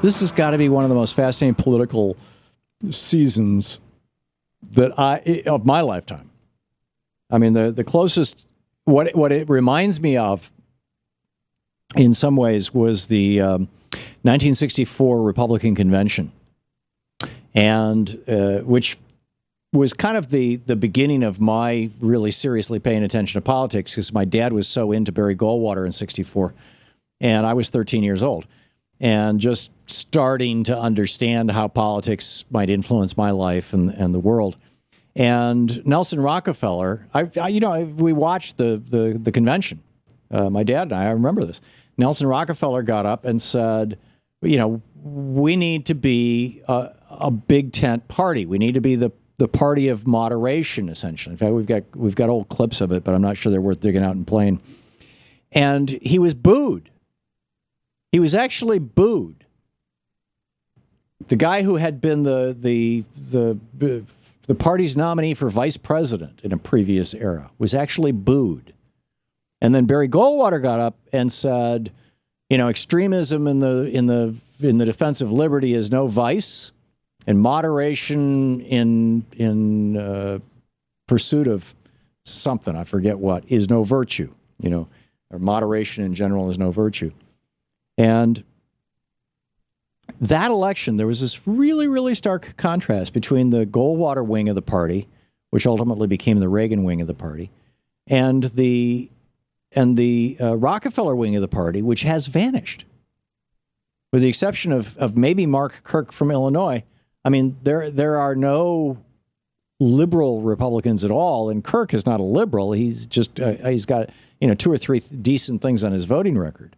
This has got to be one of the most fascinating political seasons of my lifetime. I mean, the closest, what it reminds me of in some ways was the 1964 Republican Convention, and which was kind of the beginning of my really seriously paying attention to politics, because my dad was so into Barry Goldwater in 64, and I was 13 years old, and just starting to understand how politics might influence my life and the world. And Nelson Rockefeller, we watched the convention. My dad and I remember this. Nelson Rockefeller got up and said, we need to be a big tent party. We need to be the party of moderation, essentially. In fact, we've got old clips of it, but I'm not sure they're worth digging out and playing. And he was booed. He was actually booed. The guy who had been the party's nominee for vice president in a previous era was actually booed. And then Barry Goldwater got up and said, extremism in the defense of liberty is no vice, and moderation in pursuit of something, I forget what, is no virtue. Or moderation in general is no virtue. And that election, there was this really, really stark contrast between the Goldwater wing of the party, which ultimately became the Reagan wing of the party, and the Rockefeller wing of the party, which has vanished. With the exception of maybe Mark Kirk from Illinois, I mean, there are no liberal Republicans at all, and Kirk is not a liberal. He's just he's got 2 or 3 decent things on his voting record.